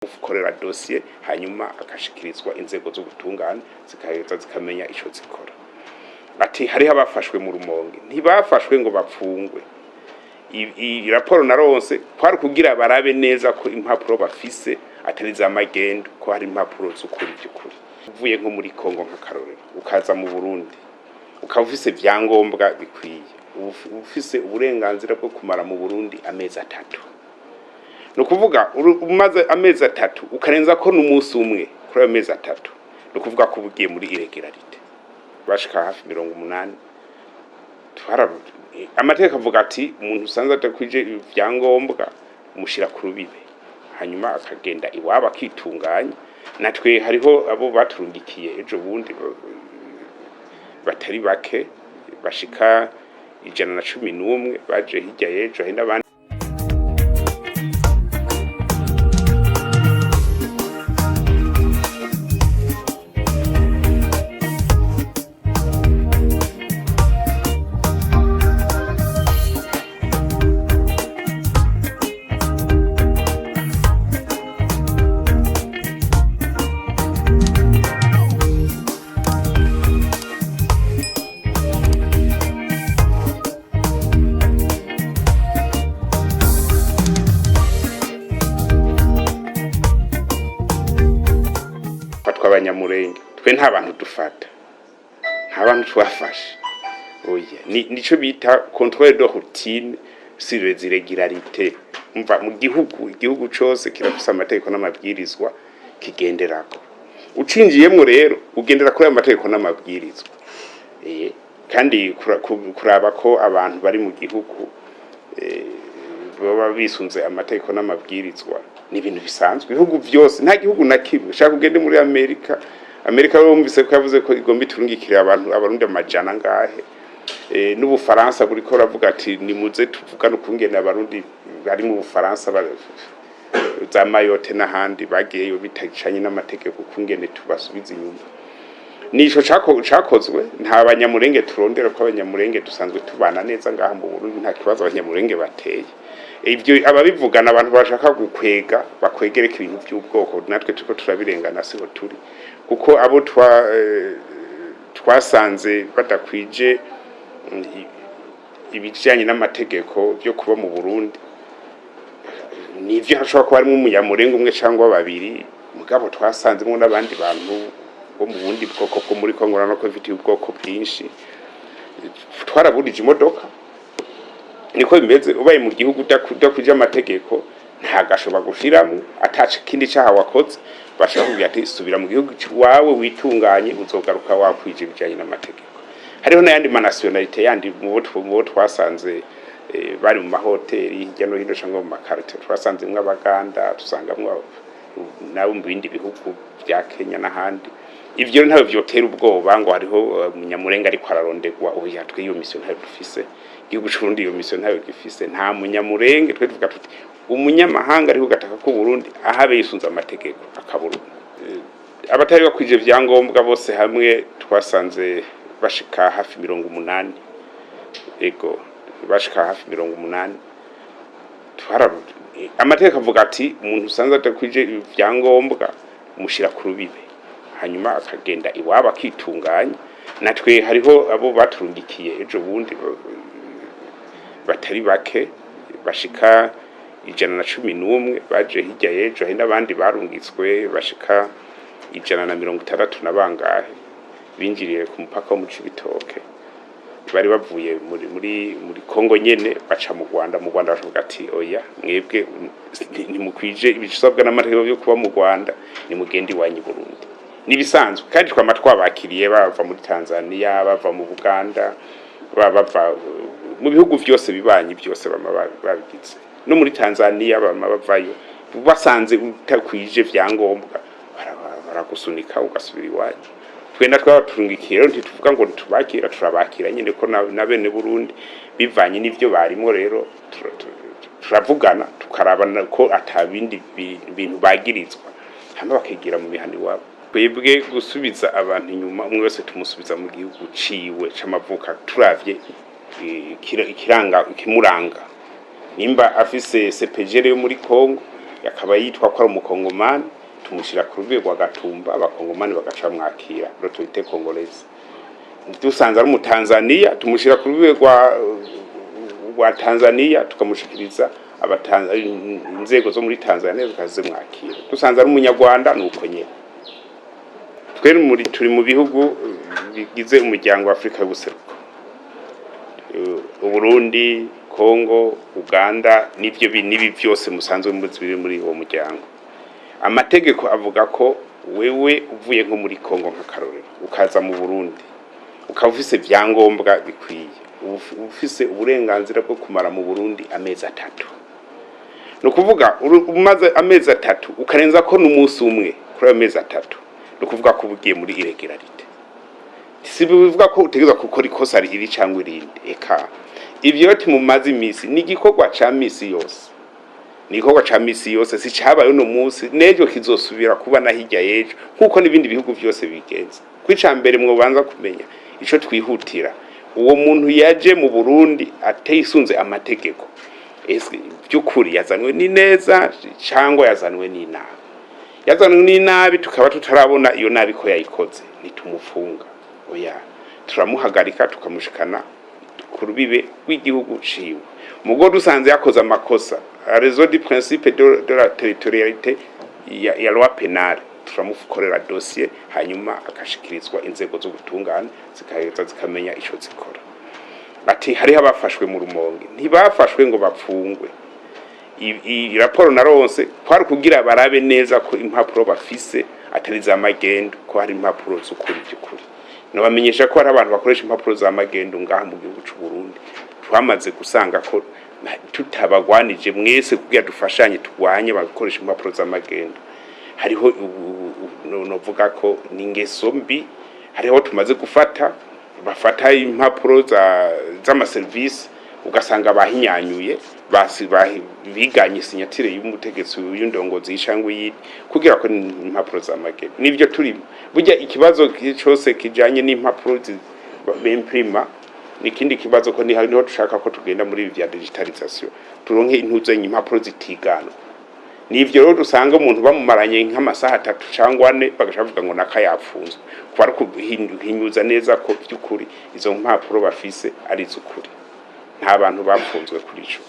ukorera dossier hanyuma akashikirizwa inzego zo gutungana zikaheza zikamenya ico zikora. Ati hari abafashwe mu Rumonge ntibafashwe ngo bapfungwe. I raporo naronse kwari kugira barabe neza ko impapuro bafise atari za magendo, ko hari impapuro z'ukuri by'ukuri. Uvuye nko muri Congo nka Karorero ukaza mu Burundi ukavise vyangombwa bikwiye, ufise uburenganzira bwo kumara mu Burundi amezi 3. No kuvuga umaze amezi 3 ukarenza ko n'umunsi umwe kuri amezi 3, no kuvuga ko bugiye muri irregularité. Bashika hafi 80. Amateka avuga ati umuntu usanze atakwije ivyangombwa umushira ku rubibe hanyuma akagenda iwaba akitunganya. Natwe hariho abo baturungikiye ejo bundi batari bake bashika 111 baje hirya yejo hari n'abandi. Banyamulenge twe nta bantu dufata, nta bantu twafashe. Oya nico bita contrôle de routine sur les irrégularités. Umva mu igihugu cyose kirafise amategeko n'amabwirizwa kigenderako. Ucinjiyemo rero ugendera kuri amategeko n'amabwirizwa. Kandi kuraba ko abantu bari mu gihugu baba bisunze amategeko n'amabwirizwa ni ibintu bisanzwe. Ibihugu byose nta gihugu na kimwe shaka ugende muri Amerika bumvise ko yavuze ko igomba iturungikira abarundi amajana ngahe. N'Ubufaransa buriko ravuga ati nimuze tuvugana ukungene abarundi bari mu Bufaransa za Mayotte n'ahandi bagiyeyo bitacanye n'amategeko ukungene tubasubiza inyuma. Nico cakozwe. Nta Banyamulenge turondera ko Abanyamulenge dusanzwe tubana neza ngaha mu Burundi, nta kibazo Abanyamulenge bateye. Ibyo ababivugana abantu bashaka gukwega bakwegereka ibintu by'ubwoko, natwe tuko turabirengana siho turi, kuko abo twasanze badakwije ibijyanye n'amategeko byo kuba mu Burundi. Nivyo hashobora kuba harimo Umunyamulenge umwe cyangwa babiri, mugabo twasanzemo n'abandi bantu bo mu bundi bwoko bwo muri Congo no kwifitiye ubwoko bwinshi. Twaraburije imodoka. Niko bimeze, ubaye mu gihugu udakwije amategeko nta gashobora gushiramo ataca kindi cyaha wakoze. Bashaka kugira ati subira mu gihugu wawe witunganye uzogaruka wakwije bijanye n'amategeko. Hariho n'ayandi nationalité yandi mu bo twasanze bari mu mahoteli hirya no hino cyangwa mu makarite. Twasanze mw'Abaganda, tusangamwe nabo mu bindi bihugu bya Kenya n'ahandi. Ivyo ntawe vyotera ubwoba ngo hariho Umunyamulenge ariko ararondegwa. Oya twe iyo mission ntayo dufise. Igihugu cy'Uburundi iyo mission ntayo gifise. Nta Munyamulenge twe tuvuga tuti umunyamahanga ariko gataka ko Burundi ahabe yisunza amategeko akaburu. Abatari bakwije vyangombwa bose hamwe twasanze bashika hafi 80. Ego bashika hafi 80. Amategeko avuga ati umuntu usanze atakwije vyangombwa umushira ku rubibe hanyuma akagenda iwaba akitunganya. Natwe hariho abo baturungikiye ejo bundi batari bake bashika 111 baje hirya yejo hari n'abandi barungitswe bashika 160 na bangahe binjiriye ku mupaka wo mu Cibitoke. Bari bavuye muri Congo nyene baca mu Rwanda. Mu Rwanda bashoboka ati oya mwebwe nimukwije ibisabwa n'amategeko yo kuba mu Rwanda nimugende iwanyu Burundi. Nibisanzwe kandi twama twabakiriye bava muri Tanzania, bava mu Buganda, bava mu bihugu byose bibanyi byose babigize. No muri Tanzania bavayo basanze utakwije vyangombwa baragusunika ugasubira iwanyu. Twenda twabaturungikiye rero ntituvuga ngo tubakira, turabakira nyine ko na bene Burundi bivanye n'ivyo barimo. Rero turavugana tukarabana ko atabindi bintu bagirizwa hama bakigira mu bihani wabo. Twebwe gusubiza abantu inyuma umwe wese tumusubiza mu gihugu ciwe c'amavuka turavye ikimuranga. Nimba afise CPG yo muri Congo yakaba yitwa ko ari umukongomani tumushira ku rwego agatumba abakongomani bagaca mwakira l'autorité congolaise. Dusanze ari umutanzania tumushira ku rwego rwa Tanzania tukamushikiriza inzego zo muri Tanzania zikaze mwakira. Dusanze ari umunyarwanda nuko nyene. Turi mu bihugu bigize umuryango wa Afrika y'ubuseruko. Burundi, Congo, Uganda nibi byose musanzwe muri uwo muryango. Amategeko avuga ko wewe uvuye nko muri Congo nka Karorero ukaza mu Burundi ukavise vyangombwa bikwiye ufise uburenganzira bwo kumara mu Burundi amezi 3. No kuvuga umaze amezi 3 ukarenza ko n'umunsi umwe kuri amezi 3 no kuvuga ko ubugiye muri irregularité. Sibivuga ko utegeza gukora ikosa riri cyangwa irindi eka ivyo ati mu mazi imisi ni gikorwa ca misi yose. Nikorwa ca misi yose si cabaye no munsi nejo kizosubira kuba na hirya yejo nkuko nibindi bihugu byose bigenza. Kwica mbere mwo banza kumenya ico twihutira uwo muntu yaje mu Burundi ateyisunze amategeko ese byukuri yazanwe ni neza cyangwa yazanwe ni nabi. Yazanwe ni nabi tukaba tutarabona iyo nabi ko yayikoze nitumufunga oya turamuhagarika tukamushikana ku rubibe rw'igihugu ciwe. Mugo dusanze yakoze amakosa réseau du principe de la territorialité ya loi pénale turamukorera dossier hanyuma akashikirizwa inzego zo gutungana zikaheza zikamenya ico zikora. Ati hari abafashwe mu Rumonge ntibafashwe ngo bapfungwe. I raporo naronse kwari kugira barabe neza ko impapuro bafise atari za magendo ko hari impapuro z'ukuri by'ukuri. No bamenyesha ko hari abantu bakoresha impapuro za magendo ngaha mu gihugu cy'u Burundi. Twamaze gusanga ko tutabagwanije mwese kugira dufashanye tugwanye bakoresha impapuro za magendo. Hariho novuga ko ningeso mbi hariho tumaze gufata bafata impapuro z'ama service ugasanga bahinyanyuye biganye sinyatire y'umutegetsi y'indongozi y'ishangwe yidi kugira ko impapuro za magendo. Nivyo turi burya ikibazo cyose kijanye n'impapuro b'imprima nikindi kibazo ko niho dushaka ko tugenda muri vya digitalisation turonke intuzo impapuro zitigana. Nivyo rero dusanga umuntu bamumaranye nk'amasaha 3 cyangwa 4 bagashavuga ngo nakayapfunzwe kwari kuhinyuza neza ko by'ukuri izo mpapuro bafise ari z'ukuri nta bantu bapfunzwe kuri ico.